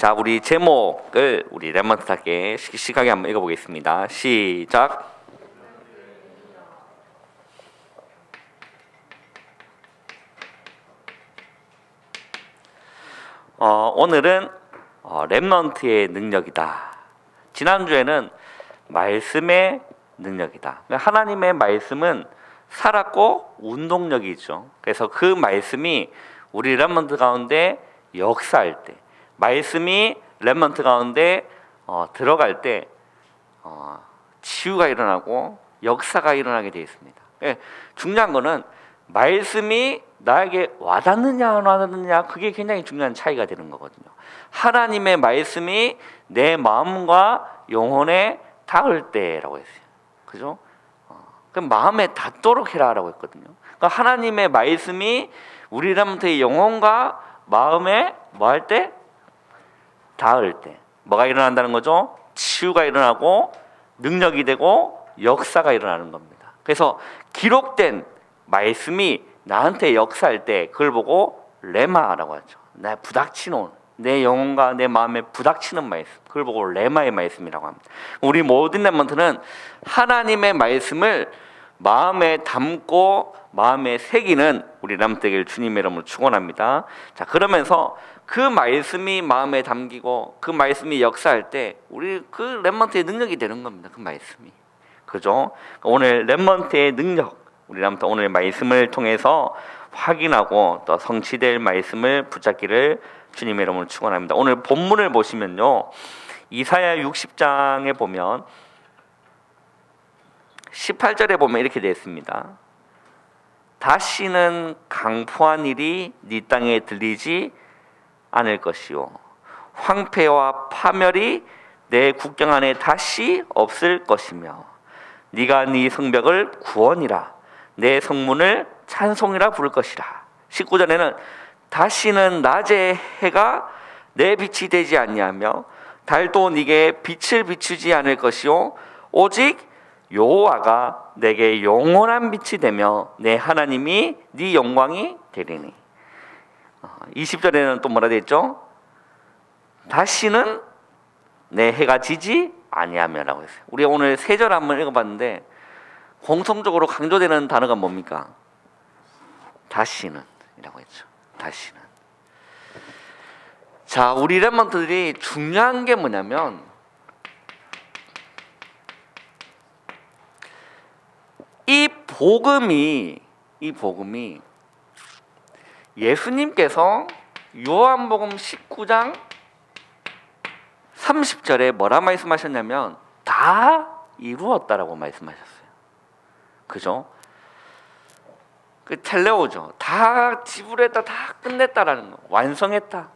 자, 우리 제목을 우리 랩먼트답게 씩씩하게 한번 읽어보겠습니다. 시작. 오늘은 랩넌트의 능력이다. 지난주에는 말씀의 능력이다. 하나님의 말씀은 살았고 운동력이죠. 그래서 그 말씀이 우리 랩넌트 가운데 역사할 때, 말씀이 랩넌트 가운데 들어갈 때 치유가 일어나고 역사가 일어나게 되어 있습니다. 중요한 거는 말씀이 나에게 와닿느냐 안 와닿느냐, 그게 굉장히 중요한 차이가 되는 거거든요. 하나님의 말씀이 내 마음과 영혼에 닿을 때라고 했어요. 그죠? 그럼 마음에 닿도록 해라라고 했거든요. 그러니까 하나님의 말씀이 우리 랩넌트의 영혼과 마음에 뭐 할 때? 닿을 때 뭐가 일어난다는 거죠? 치유가 일어나고 능력이 되고 역사가 일어나는 겁니다. 그래서 기록된 말씀이 나한테 역사할 때 그걸 보고 레마라고 하죠. 내 부닥치는, 내 영혼과 내 마음에 부닥치는 말씀, 그걸 보고 레마의 말씀이라고 합니다. 우리 모든 랩넌트는 하나님의 말씀을 마음에 담고 마음에 새기는 우리 랩넌트 되길 주님의 이름으로 축원합니다. 자, 그러면서 그 말씀이 마음에 담기고 그 말씀이 역사할 때 우리 그 랩넌트의 능력이 되는 겁니다. 그 말씀이. 그죠? 오늘 랩넌트의 능력, 우리 랩넌트 오늘 말씀을 통해서 확인하고 또 성취될 말씀을 붙잡기를 주님의 이름으로 축원합니다. 오늘 본문을 보시면요, 이사야 60장에 보면 18절에 보면 이렇게 되어 있습니다. 다시는 강포한 일이 네 땅에 들리지 않을 것이요, 황폐와 파멸이 내 국경 안에 다시 없을 것이며, 네가 네 성벽을 구원이라 내 성문을 찬송이라 부를 것이라. 19절에는 다시는 낮에 해가 내 빛이 되지 아니하며 달도 네게 빛을 비추지 않을 것이요, 오직 여호와가 내게 영원한 빛이 되며 내 하나님이 네 영광이 되리니. 20절에는 또 뭐라 되어 있죠? 다시는 내 해가 지지 아니하며라고 했어요. 우리 오늘 세 절 한번 읽어봤는데 공통적으로 강조되는 단어가 뭡니까? 다시는 이라고 했죠. 다시는. 자, 우리 랩넌트들이 중요한 게 뭐냐면 이 복음이 예수님께서 요한복음 19장 30절에 뭐라 말씀하셨냐면 다 이루었다라고 말씀하셨어요. 그죠? 그 텔레오죠. 다 지불했다, 다 끝냈다라는 거, 완성했다.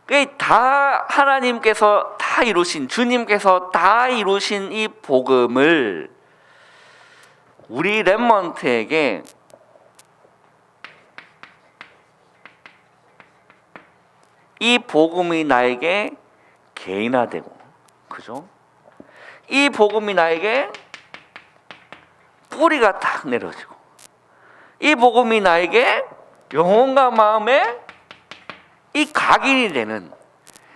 그 다 하나님께서 다 이루신, 주님께서 다 이루신 이 복음을 우리 랩넌트에게 이 복음이 나에게 개인화되고, 그죠? 이 복음이 나에게 뿌리가 딱 내려지고, 이 복음이 나에게 영혼과 마음에 이 각인이 되는,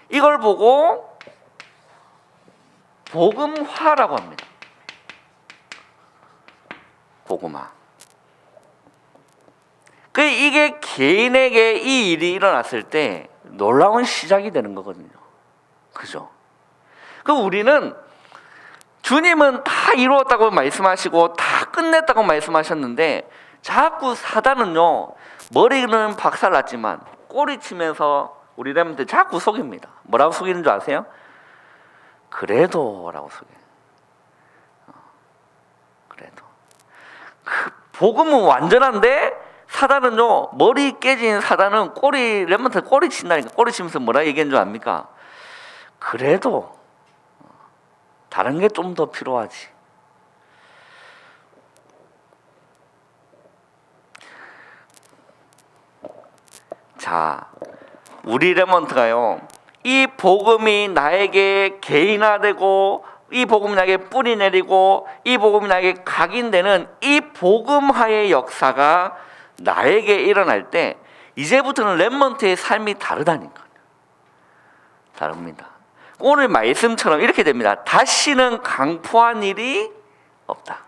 이걸 보고 복음화라고 합니다. 복음화. 이게 개인에게 이 일이 일어났을 때 놀라운 시작이 되는 거거든요. 그죠? 우리는 주님은 다 이루었다고 말씀하시고 다 끝냈다고 말씀하셨는데 자꾸 사단은요, 머리는 박살났지만 꼬리치면서 우리 랩런트 자꾸 속입니다. 뭐라고 속이는 줄 아세요? 그래도 라고 속여요. 그래도 그 복음은 완전한데 사단은요, 머리 깨진 사단은 랩런트 꼬리 친다니까. 꼬리 치면서 뭐라 얘기하는 줄 압니까? 그래도 다른 게 좀 더 필요하지. 자, 우리 랩런트가요, 이 복음이 나에게 개인화되고 이 복음이 나에게 뿌리 내리고 이 복음이 나에게 각인되는 이 복음화의 역사가 나에게 일어날 때 이제부터는 렘넌트의 삶이 다르다니까요. 다릅니다. 오늘 말씀처럼 이렇게 됩니다. 다시는 강포한 일이 없다.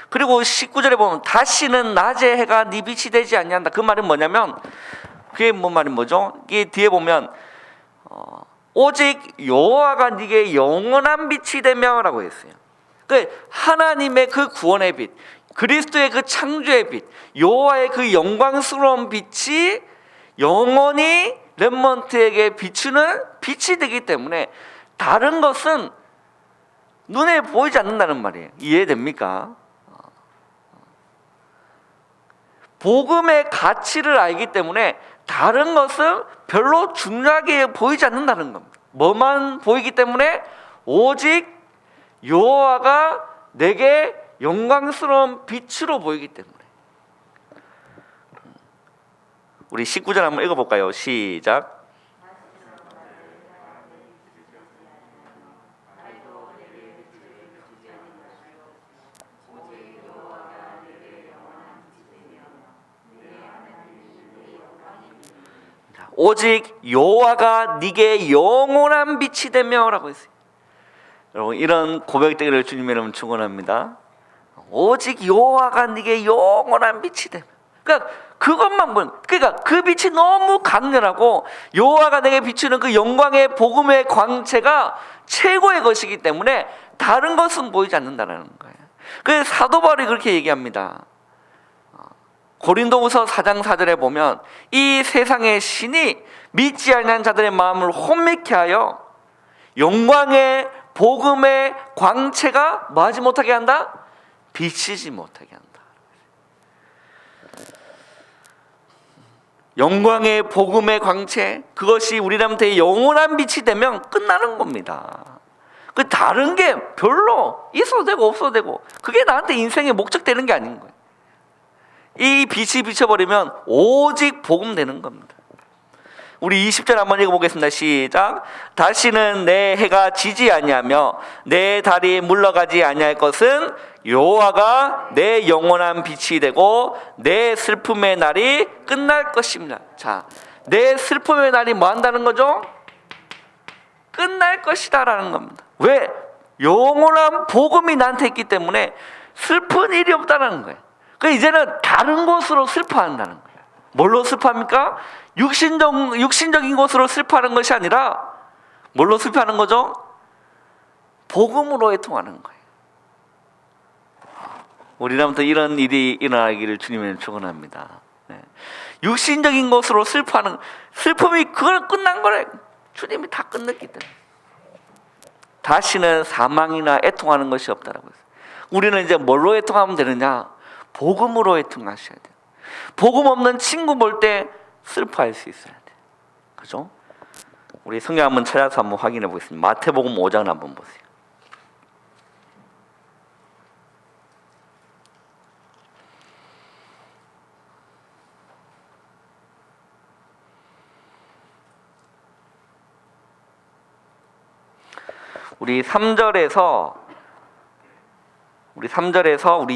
그리고 19절에 보면 다시는 낮에 해가 네 빛이 되지 아니한다. 그 말은 뭐냐면 그게 뭐죠? 이게 뒤에 보면 오직 여호와가 네게 영원한 빛이 되며라고 했어요. 그 하나님의 그 구원의 빛, 그리스도의 그 창조의 빛, 여호와의 그 영광스러운 빛이 영원히 렘넌트에게 비추는 빛이 되기 때문에 다른 것은 눈에 보이지 않는다는 말이에요. 이해됩니까? 복음의 가치를 알기 때문에 다른 것은 별로 중요하게 보이지 않는다는 겁니다. 뭐만 보이기 때문에 오직 여호와가 내게 영광스러운 빛으로 보이기 때문에. 우리 19절 한번 읽어볼까요? 시작. 오직 여호와가 네게 영원한 빛이 되며라고 했어요. 여러분 이런 고백되기를 주님 이름 축원합니다. 오직 여호와가 네게 영원한 빛이 되며. 그러니까 그것만 보는. 그러니까 그 빛이 너무 강렬하고 여호와가 내게 비추는 그 영광의 복음의 광채가 최고의 것이기 때문에 다른 것은 보이지 않는다는 거예요. 그래서 사도 바울이 그렇게 얘기합니다. 고린도후서 4장 4절에 보면 이 세상의 신이 믿지 않는 자들의 마음을 혼미케 하여 영광의 복음의 광채가 뭐하지 못하게 한다? 비치지 못하게 한다. 영광의 복음의 광채, 그것이 우리한테 영원한 빛이 되면 끝나는 겁니다. 그 다른 게 별로 있어도 되고 없어도 되고 그게 나한테 인생의 목적 되는 게 아닌 거예요. 이 빛이 비춰버리면 오직 복음 되는 겁니다. 우리 20절 한번 읽어보겠습니다. 시작. 다시는 내 해가 지지 아니하며 내 달이 물러가지 아니할 것은 여호와가 내 영원한 빛이 되고 내 슬픔의 날이 끝날 것입니다. 자, 내 슬픔의 날이 뭐 한다는 거죠? 끝날 것이다 라는 겁니다. 왜? 영원한 복음이 나한테 있기 때문에 슬픈 일이 없다는 거예요. 그 이제는 다른 것으로 슬퍼한다는 거예요. 뭘로 슬퍼합니까? 육신적인 것으로 슬퍼하는 것이 아니라 뭘로 슬퍼하는 거죠? 복음으로 애통하는 거예요. 우리나라부터 이런 일이 일어나기를 주님은 축원합니다. 네. 육신적인 것으로 슬퍼하는 슬픔이 그건 끝난 거래. 주님이 다 끝냈기 때문에 다시는 사망이나 애통하는 것이 없다라고 했어요. 우리는 이제 뭘로 애통하면 되느냐? 복음으로 애통하셔야 돼요. 복음 없는 친구 볼 때 슬퍼할 수 있어야 돼요. 그죠? 우리 성경 한번 찾아서 한번 확인해 보겠습니다. 마태복음 5장 한번 보세요. 우리 3절에서 우리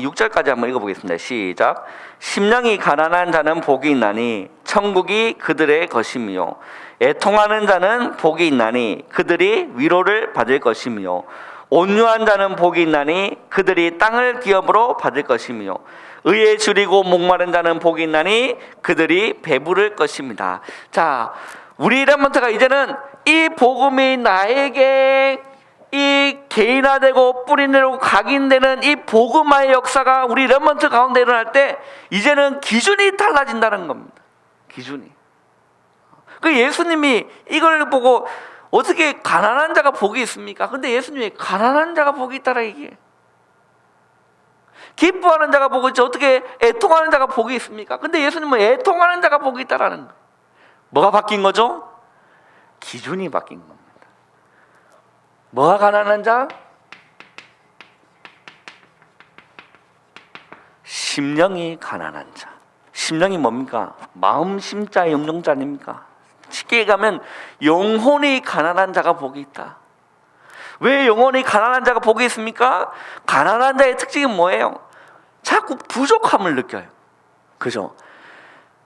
6절까지 한번 읽어보겠습니다. 시작. 심령이 가난한 자는 복이 있나니 천국이 그들의 것이며 애통하는 자는 복이 있나니 그들이 위로를 받을 것이며 온유한 자는 복이 있나니 그들이 땅을 기업으로 받을 것이며 의에 줄이고 목마른 자는 복이 있나니 그들이 배부를 것입니다. 자, 우리 렘넌트가 이제는 이 복음이 나에게 이 개인화되고 뿌리내고 각인되는 이 복음화의 역사가 우리 렘넌트 가운데 일어날 때 이제는 기준이 달라진다는 겁니다. 기준이. 그 예수님이 이걸 보고 어떻게 가난한 자가 복이 있습니까? 근데 예수님이 가난한 자가 복이 있다라 얘기해. 기뻐하는 자가 복이 있지 어떻게 애통하는 자가 복이 있습니까? 근데 예수님은 애통하는 자가 복이 있다라는 거예요. 뭐가 바뀐 거죠? 기준이 바뀐 겁니다. 뭐가 가난한 자? 심령이 가난한 자. 심령이 뭡니까? 마음 심자 영영자 아닙니까? 쉽게 가면 영혼이 가난한 자가 복이 있다. 왜 영혼이 가난한 자가 복이 있습니까? 가난한 자의 특징은 뭐예요? 자꾸 부족함을 느껴요. 그죠?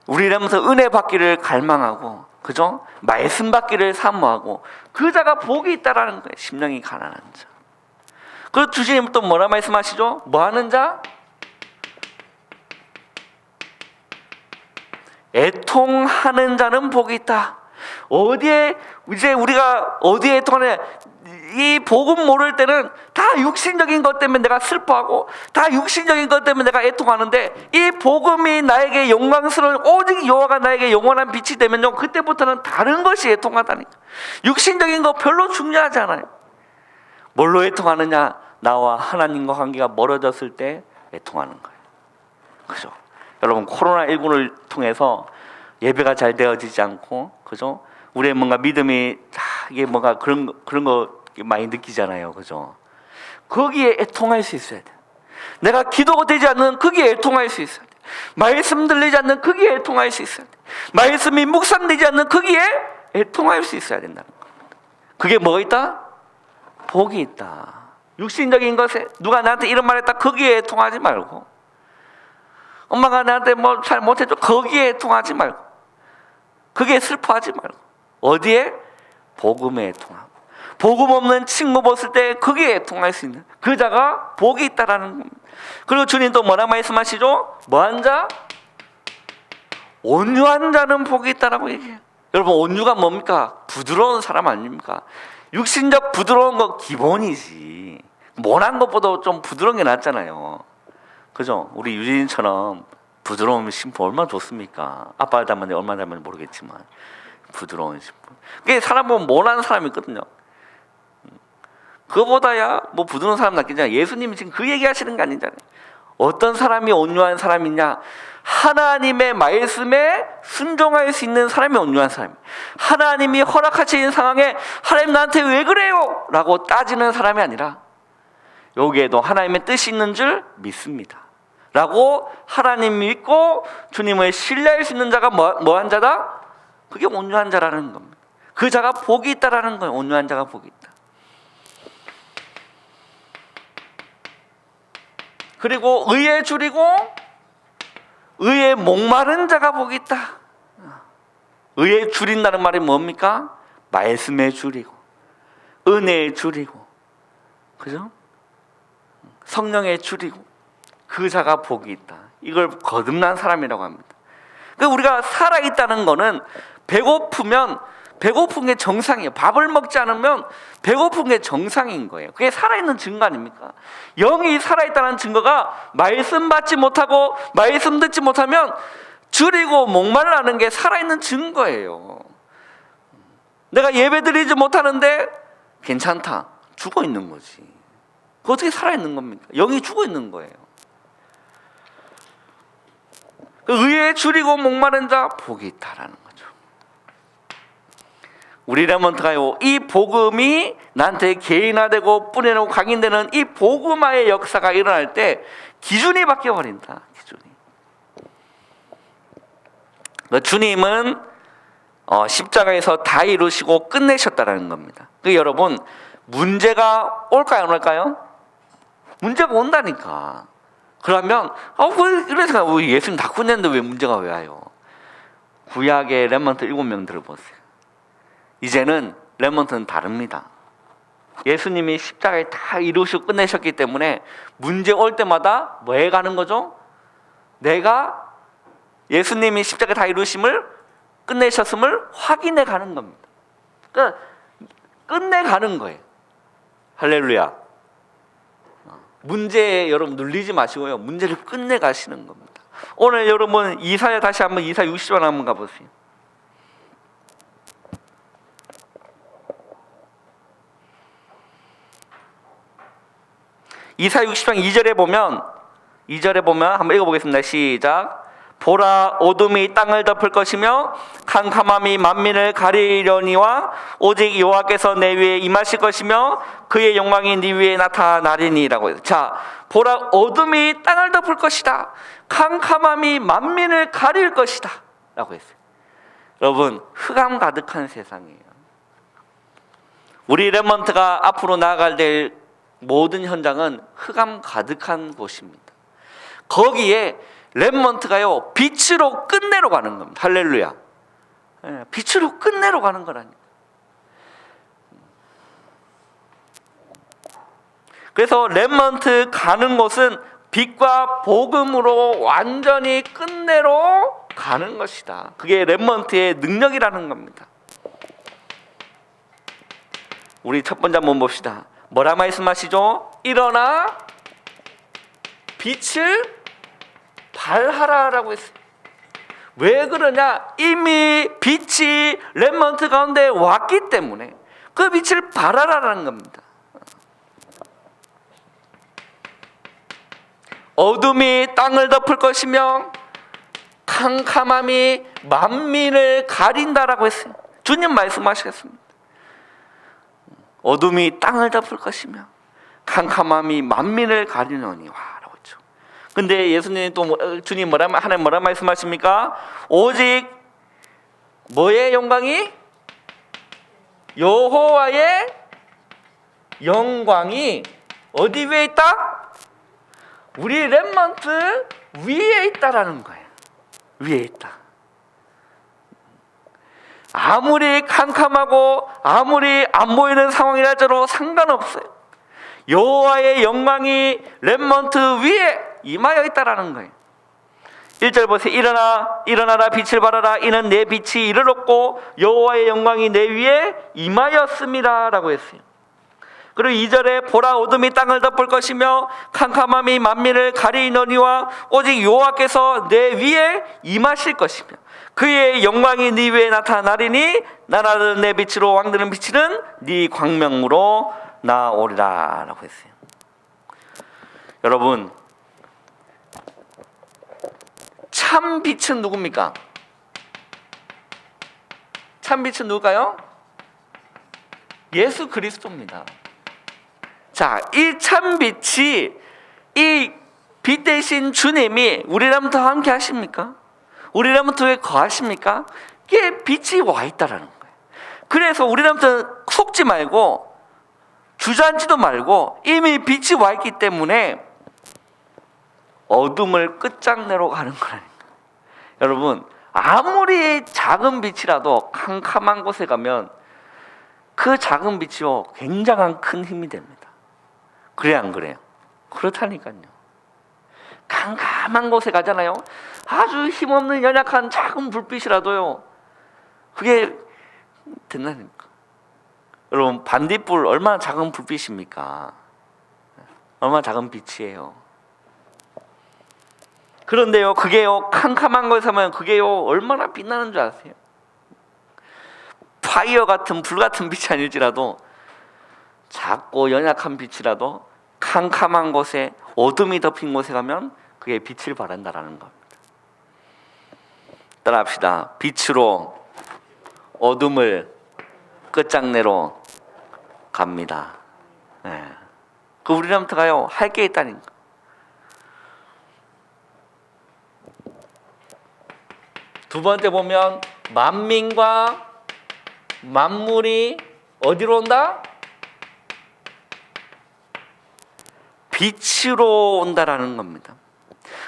우리 렘넌트 은혜 받기를 갈망하고, 그죠? 말씀 받기를 사모하고, 그 자가 복이 있다라는 거예요. 심령이 가난한 자. 그리고 주님 또 뭐라 말씀하시죠? 뭐 하는 자? 애통하는 자는 복이 있다. 어디에 이제 우리가 어디에 애통하냐? 이 복음 모를 때는 다 육신적인 것 때문에 내가 슬퍼하고 다 육신적인 것 때문에 내가 애통하는데, 이 복음이 나에게 영광스러운 오직 여호와가 나에게 영원한 빛이 되면요, 그때부터는 다른 것이 애통하다니까. 육신적인 거 별로 중요하지 않아요. 뭘로 애통하느냐? 나와 하나님과 관계가 멀어졌을 때 애통하는 거예요. 그죠? 여러분, 코로나19를 통해서 예배가 잘 되어지지 않고, 그죠? 우리의 뭔가 믿음이 이게 뭔가 그런 거 많이 느끼잖아요. 그죠? 거기에 애통할 수 있어야 돼. 내가 기도가 되지 않는 거기에 애통할 수 있어야 돼. 말씀 들리지 않는 거기에 애통할 수 있어야 돼. 말씀이 묵상되지 않는 거기에 애통할 수 있어야 된다는 겁니다. 그게 뭐가 있다? 복이 있다. 육신적인 것에 누가 나한테 이런 말 했다, 거기에 애통하지 말고, 엄마가 나한테 뭐 잘 못해줘, 거기에 애통하지 말고, 그게 슬퍼하지 말고, 어디에? 복음에 애통하고, 복음 없는 친구 봤을 때 거기에 애통할 수 있는 그 자가 복이 있다라는 겁니다. 그리고 주님 또 뭐라 말씀하시죠? 뭐한 자? 온유한 자는 복이 있다라고 얘기해요. 여러분, 온유가 뭡니까? 부드러운 사람 아닙니까? 육신적 부드러운 거 기본이지. 모난 것보다 좀 부드러운 게 낫잖아요. 그죠? 우리 유진이처럼 부드러운 신부 얼마나 좋습니까? 아빠를 닮았는데 얼마나 닮았는지 모르겠지만 부드러운 신부. 그게 사람 보면 모난 사람이 있거든요. 그거보다야 뭐 부드러운 사람 낫겠냐. 예수님이 지금 그 얘기하시는 게 아니잖아요. 어떤 사람이 온유한 사람이냐? 하나님의 말씀에 순종할 수 있는 사람이 온유한 사람이에요. 하나님이 허락하시는 상황에 하나님 나한테 왜 그래요? 라고 따지는 사람이 아니라, 여기에도 하나님의 뜻이 있는 줄 믿습니다 라고 하나님 믿고 주님을 신뢰할 수 있는 자가 뭐한 자다? 그게 온유한 자라는 겁니다. 그 자가 복이 있다라는 거예요. 온유한 자가 복이 있다. 그리고 의에 줄이고 의에 목마른 자가 복이 있다. 의에 줄인다는 말이 뭡니까? 말씀에 줄이고 은혜에 줄이고, 그죠? 성령에 줄이고 그 자가 복이 있다. 이걸 거듭난 사람이라고 합니다. 그러니까 우리가 살아있다는 거는 배고프면 배고픈 게 정상이에요. 밥을 먹지 않으면 배고픈 게 정상인 거예요. 그게 살아있는 증거 아닙니까? 영이 살아있다는 증거가 말씀 받지 못하고 말씀 듣지 못하면 줄이고 목말라는 게 살아있는 증거예요. 내가 예배 드리지 못하는데 괜찮다. 죽어 있는 거지. 그 어떻게 살아있는 겁니까? 영이 죽어 있는 거예요. 의에 줄이고 목마른 자 복이 있다라는 거죠. 우리 렘넌트가요, 이 복음이 나한테 개인화되고 뿌려내고 각인되는 이 복음화의 역사가 일어날 때 기준이 바뀌어버린다. 기준이. 주님은 십자가에서 다 이루시고 끝내셨다라는 겁니다. 여러분, 문제가 올까요, 안 올까요? 문제가 온다니까. 그러면 그래서 예수님 다 끝냈는데 왜 문제가 왜 와요? 구약의 렘넌트 7명 들어보세요. 이제는 렘넌트는 다릅니다. 예수님이 십자가에 다 이루시고 끝내셨기 때문에 문제 올 때마다 뭐 해가는 거죠? 내가 예수님이 십자가에 다 이루심을 끝내셨음을 확인해 가는 겁니다. 그러니까 끝내가는 거예요. 할렐루야. 문제에 여러분 눌리지 마시고요, 문제를 끝내가시는 겁니다. 오늘 여러분 이사야 다시 한번 이사 60장 한번 가보세요. 이사 60장 2절에 보면 한번 읽어보겠습니다. 시작. 보라, 어둠이 땅을 덮을 것이며 캄캄함이 만민을 가리려니와 오직 여호와께서 내 위에 임하실 것이며 그의 영광이 네 위에 나타나리니라고 해요. 자, 보라, 어둠이 땅을 덮을 것이다. 캄캄함이 만민을 가릴 것이다 라고 했어요. 여러분, 흑암 가득한 세상이에요. 우리 렘넌트가 앞으로 나아갈 될 모든 현장은 흑암 가득한 곳입니다. 거기에 렘넌트가요 빛으로 끝내러 가는 겁니다. 할렐루야. 빛으로 끝내러 가는 거라니까. 그래서 렘넌트 가는 곳은 빛과 복음으로 완전히 끝내러 가는 것이다. 그게 렘넌트의 능력이라는 겁니다. 우리 첫 번째 한번 봅시다. 뭐라 말씀하시죠? 일어나 빛을 발하라라고 했어요. 왜 그러냐? 이미 빛이 렘넌트 가운데 왔기 때문에 그 빛을 발하라라는 겁니다. 어둠이 땅을 덮을 것이며 캄캄함이 만민을 가린다라고 했어요. 주님 말씀하시겠습니다. 어둠이 땅을 덮을 것이며 캄캄함이 만민을 가리노니와 라고 했죠. 근데 예수님 또 주님 하나님 뭐라 말씀하십니까? 오직 뭐의 영광이? 여호와의 영광이 어디 위에 있다? 우리 렘넌트 위에 있다라는 거예요. 위에 있다. 아무리 캄캄하고 아무리 안 보이는 상황이라도 상관없어요. 여호와의 영광이 렘넌트 위에 임하여 있다라는 거예요. 1절 보세요. 일어나라 빛을 발하라. 이는 내 빛이 이르렀고 여호와의 영광이 내 위에 임하였습니다 라고 했어요. 그리고 2절에 보라 어둠이 땅을 덮을 것이며 캄캄함이 만민을 가리노니와 오직 여호와께서 내 위에 임하실 것이며 그의 영광이 네 위에 나타나리니 나라는 내 빛으로 왕들은 비치는 네 광명으로 나오리라 라고 했어요. 여러분, 참 빛은 누굽니까? 참 빛은 누굴까요? 예수 그리스도입니다. 자, 이 참 빛이 이 빛 대신 주님이 우리랑부터 함께 하십니까? 우리랑부터 거하십니까? 이게 빛이 와 있다라는 거예요. 그래서 우리랑부터 속지 말고 주저앉지도 말고 이미 빛이 와 있기 때문에 어둠을 끝장내러 가는 거라니까. 여러분, 아무리 작은 빛이라도 캄캄한 곳에 가면 그 작은 빛이요 굉장한 큰 힘이 됩니다. 그래 안 그래요? 그렇다니까요. 캄캄한 곳에 가잖아요. 아주 힘없는 연약한 작은 불빛이라도요 그게 된다니까. 여러분, 반딧불 얼마나 작은 불빛입니까? 얼마나 작은 빛이에요. 그런데요 그게요 캄캄한 곳에 가면 그게요 얼마나 빛나는 줄 아세요? 파이어 같은 불 같은 빛이 아닐지라도 작고 연약한 빛이라도 캄캄한 곳에 어둠이 덮인 곳에 가면 그게 빛을 발한다라는 겁니다. 따라합시다. 빛으로 어둠을 끝장내러 갑니다. 네. 그 우리랑부터 가요 할 게 있다니까. 두 번째 보면 만민과 만물이 어디로 온다? 빛으로 온다라는 겁니다.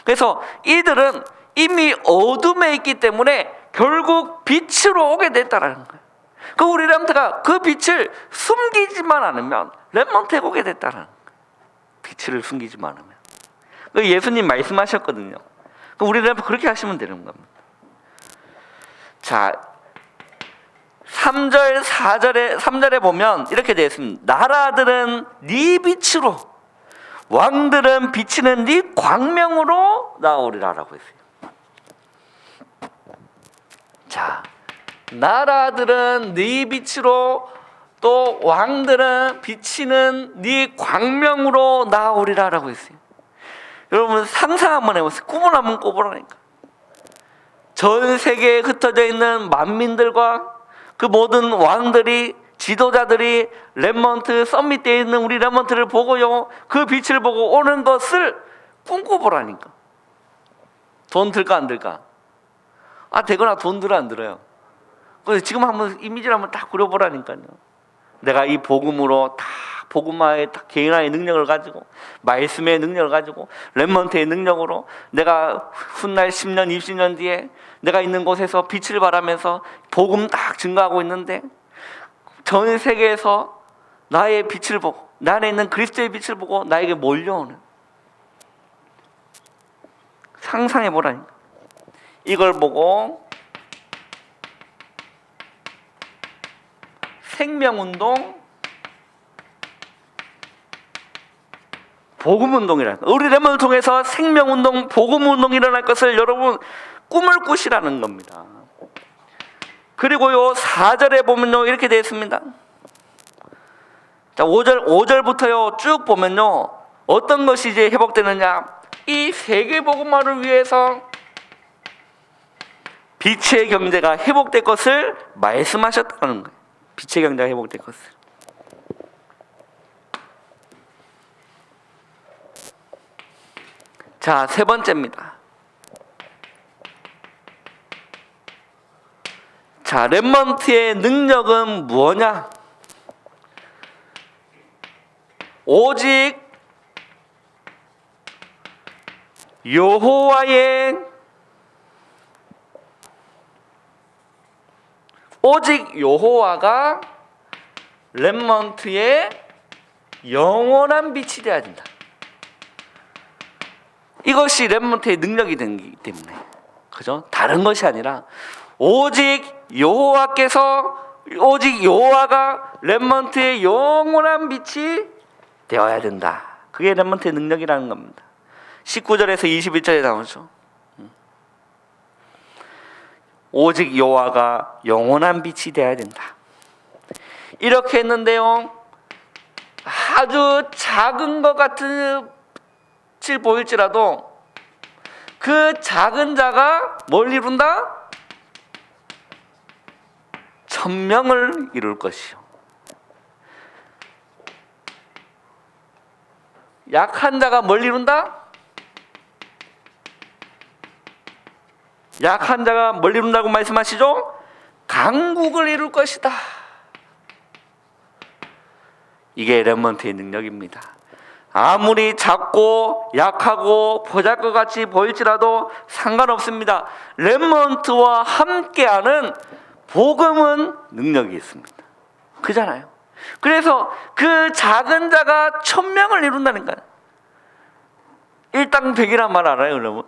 그래서 이들은 이미 어둠에 있기 때문에 결국 빛으로 오게 됐다라는 거예요. 그 우리 렘넌트가 그 빛을 숨기지만 않으면 렘넌트에 오게 됐다라는 거예요. 빛을 숨기지만 않으면. 예수님 말씀하셨거든요. 우리 렘넌트 그렇게 하시면 되는 겁니다. 자, 3절, 4절에 3절에 보면 이렇게 되어 있습니다. 나라들은 네 빛으로 왕들은 비치는 네 광명으로 나오리라라고 했어요. 자, 나라들은 네 빛으로 또 왕들은 비치는 네 광명으로 나오리라라고 했어요. 여러분 상상 한번 해보세요. 꿈을 한번 꿔보라니까. 전 세계에 흩어져 있는 만민들과 그 모든 왕들이 지도자들이 렘넌트 서밋대에 있는 우리 렘넌트를 보고요 그 빛을 보고 오는 것을 꿈꿔보라니까. 돈 들까 안 들까? 되거나 돈 들어 안 들어요? 그래서 지금 한번 이미지를 한번 딱 그려보라니까요. 내가 이 복음으로 다 복음화의 개인화의 능력을 가지고 말씀의 능력을 가지고 렘넌트의 능력으로 내가 훗날 10년 20년 뒤에 내가 있는 곳에서 빛을 발하면서 복음 딱 증거하고 있는데 전 세계에서 나의 빛을 보고 내 안에 있는 그리스도의 빛을 보고 나에게 몰려오는, 상상해 보라니까. 이걸 보고 생명운동, 복음운동이라는, 우리 렘넌트를 통해서 생명운동, 복음운동이 일어날 것을 여러분 꿈을 꾸시라는 겁니다. 그리고요 4절에 보면요 이렇게 되어 있습니다. 자, 5절부터요 쭉 보면요 어떤 것이 이제 회복되느냐, 이 세계복음화를 위해서 빛의 경제가 회복될 것을 말씀하셨다는 거예요. 빛의 경제가 회복될 것을. 자, 세 번째입니다. 자, 렘넌트의 능력은 무엇냐? 오직 여호와가 렘넌트의 영원한 빛이 되어야 된다. 이것이 렘넌트의 능력이 되기 때문에, 그죠? 다른 것이 아니라 오직 여호와가 렘넌트의 영원한 빛이 되어야 된다. 그게 렘넌트의 능력이라는 겁니다. 19절에서 21절에 나오죠. 오직 여호와가 영원한 빛이 되어야 된다. 이렇게 했는데요, 아주 작은 것 같이 보일지라도 그 작은 자가 뭘 이룬다? 천명을 이룰 것이요. 약한 자가 뭘 이룬다? 약한 자가 뭘 이룬다고 말씀하시죠? 강국을 이룰 것이다. 이게 렘넌트의 능력입니다. 아무리 작고 약하고 보잘것같이 보일지라도 상관없습니다. 렘넌트와 함께하는 복음은 능력이 있습니다. 그잖아요. 그래서 그 작은 자가 천명을 이룬다는 거예요. 일당백이란 말 알아요, 여러분?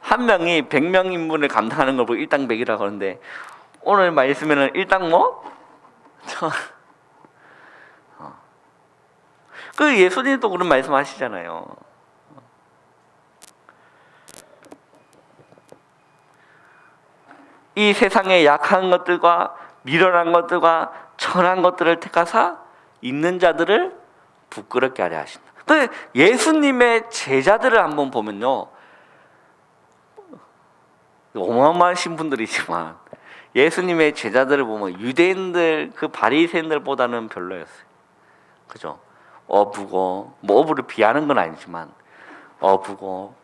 한 명이 100명 인분을 감당하는 걸 보고 일당백이라고 하는데, 오늘 말씀에는 일당 뭐? 그 예수님도 그런 말씀 하시잖아요. 이 세상의 약한 것들과 미련한 것들과 천한 것들을 택하사 있는 자들을 부끄럽게 하려 하신다. 그 예수님의 제자들을 한번 보면요, 어마어마하신 분들이지만 예수님의 제자들을 보면 유대인들, 그 바리새인들보다는 별로였어요. 그죠? 어부고, 뭐 어부를 비하는 건 아니지만 어부고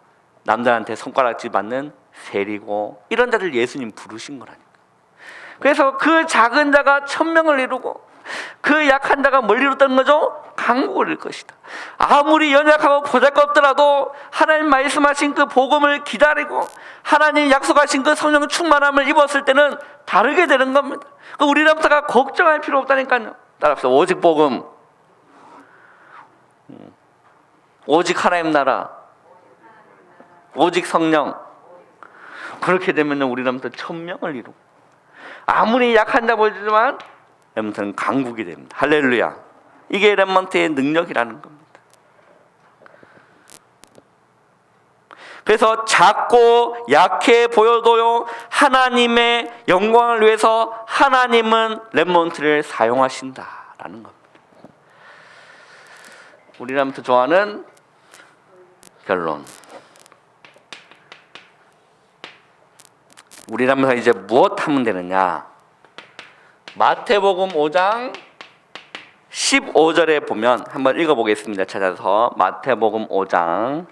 남들한테 손가락질 받는 세리고, 이런 자들 예수님 부르신 거라니까. 그래서 그 작은 자가 천명을 이루고 그 약한 자가 뭘 이뤘다는 거죠? 강국을 이룰 것이다. 아무리 연약하고 보잘것없더라도 하나님 말씀하신 그 복음을 기다리고 하나님 약속하신 그 성령 충만함을 입었을 때는 다르게 되는 겁니다. 우리 렘넌트가 걱정할 필요 없다니까요. 따라합시다. 오직 복음, 오직 하나님 나라, 오직 성령. 그렇게 되면 우리 렘넌트 천명을 이루고, 아무리 약한 자 보이지만 렘넌트는 강국이 됩니다. 할렐루야. 이게 렘넌트의 능력이라는 겁니다. 그래서 작고 약해 보여도요, 하나님의 영광을 위해서 하나님은 렘넌트를 사용하신다라는 겁니다. 우리 렘넌트 좋아하는 결론. 우리 렘넌트가 이제 무엇 하면 되느냐? 마태복음 5장 15절에 보면 한번 읽어보겠습니다. 찾아서 마태복음 5장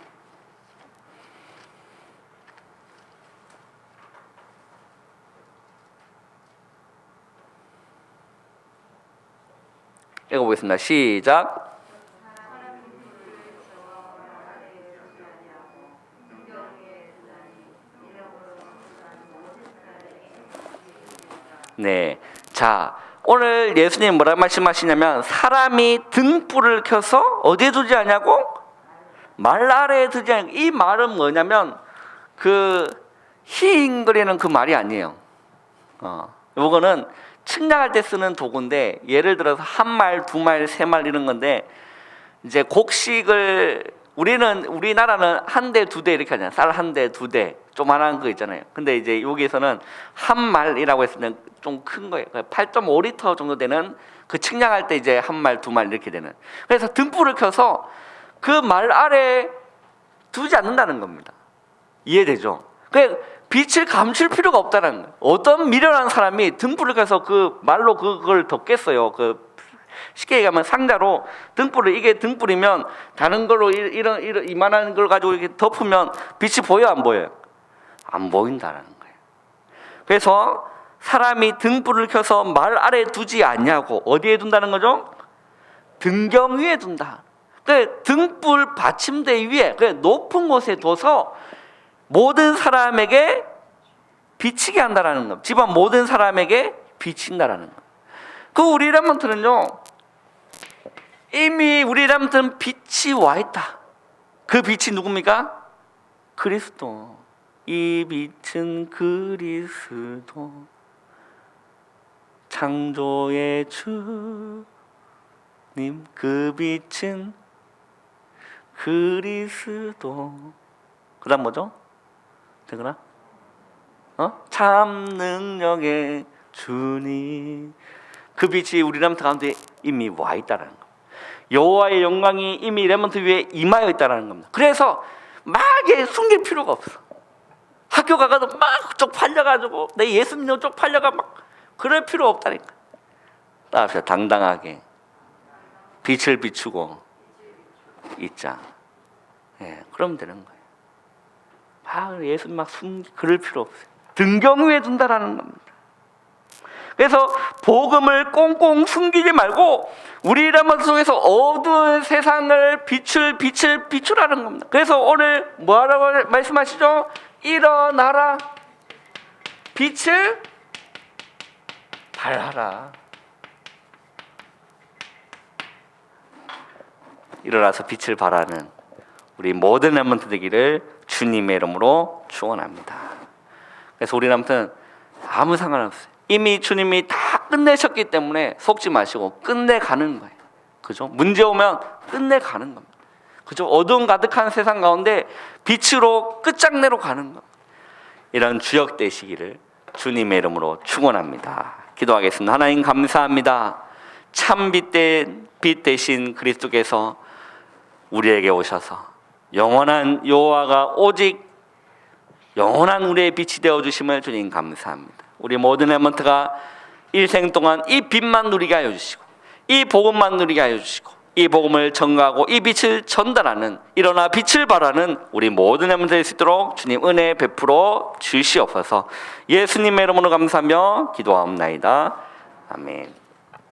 15절 읽어보겠습니다. 시작. 네. 자, 오늘 예수님 뭐라 말씀하시냐면 사람이 등불을 켜서 어디에 두지 않냐고? 말 아래에 두지 않냐고. 이 말은 뭐냐면 그 히잉거리는 그 말이 아니에요. 요거는 측량할 때 쓰는 도구인데 예를 들어서 한 말, 두 말, 세 말 이런 건데 이제 곡식을 우리나라는 한 대, 두 대 이렇게 하잖아요. 쌀 한 대, 두 대, 조만한 거 있잖아요. 근데 이제 여기에서는 한 말이라고 했을 때는 좀 큰 거예요. 8.5리터 정도 되는 그 측량할 때 이제 한 말, 두 말 이렇게 되는. 그래서 등불을 켜서 그 말 아래에 두지 않는다는 겁니다. 이해되죠? 그 빛을 감출 필요가 없다는 거예요. 어떤 미련한 사람이 등불을 켜서 그 말로 그걸 덮겠어요. 쉽게 얘기하면 상자로 등불을, 이게 등불이면 다른 걸로 이런 이만한 걸 가지고 이렇게 덮으면 빛이 보여, 안 보여요? 안 보인다는 거예요. 그래서 사람이 등불을 켜서 말 아래에 두지 않냐고. 어디에 둔다는 거죠? 등경 위에 둔다. 그 등불 받침대 위에 그 높은 곳에 둬서 모든 사람에게 비치게 한다라는 거. 집안 모든 사람에게 비친다라는 거. 그 우리 렘넌트는요, 이미 우리 렘넌트는 빛이 와 있다. 그 빛이 누굽니까? 그리스도. 이 빛은 그리스도. 창조의 주님. 그 빛은 그리스도. 그 다음 뭐죠? 되구나? 참 능력의 주님. 그 빛이 우리 렘넌트 가운데 이미 와 있다는 거. 여호와의 영광이 이미 렘넌트 위에 임하여 있다는 겁니다. 그래서 막 숨길 필요가 없어. 학교 가가도 막 쪽팔려가지고 내 예수 믿는 쪽팔려가 막 그럴 필요 없다니까. 따라서 당당하게 빛을 비추고 있자. 그러면 되는 거예요. 예수 막 그럴 필요 없어요. 등경 위에 둔다라는 겁니다. 그래서 복음을 꽁꽁 숨기지 말고 우리 렘넌트 속에서 어두운 세상을 비추라는 겁니다. 그래서 오늘 뭐라고 말씀하시죠? 일어나라, 빛을 발하라. 일어나서 빛을 발하는 우리 모든 렘넌트 되기를 주님의 이름으로 축원합니다. 그래서 우리 렘넌트는 아무 상관없어요. 이미 주님이 다 끝내셨기 때문에 속지 마시고 끝내가는 거예요. 그죠? 문제 오면 끝내가는 겁니다. 그죠? 어두움 가득한 세상 가운데 빛으로 끝장내러 가는 것. 이런 주역 되시기를 주님의 이름으로 축원합니다. 기도하겠습니다. 하나님 감사합니다. 참 빛 되신 그리스도께서 우리에게 오셔서 영원한 여호와가 오직 영원한 우리의 빛이 되어주심을 주님 감사합니다. 우리 모든 렘넌트가 일생 동안 이 빛만 누리게 하여 주시고 이 복음만 누리게 하여 주시고 이 복음을 전가하고 이 빛을 전달하는, 일어나 빛을 발하는 우리 모든 렘넌트 될 수 있도록 주님 은혜 베풀어 주시옵소서. 예수님의 이름으로 감사하며 기도하옵나이다. 아멘.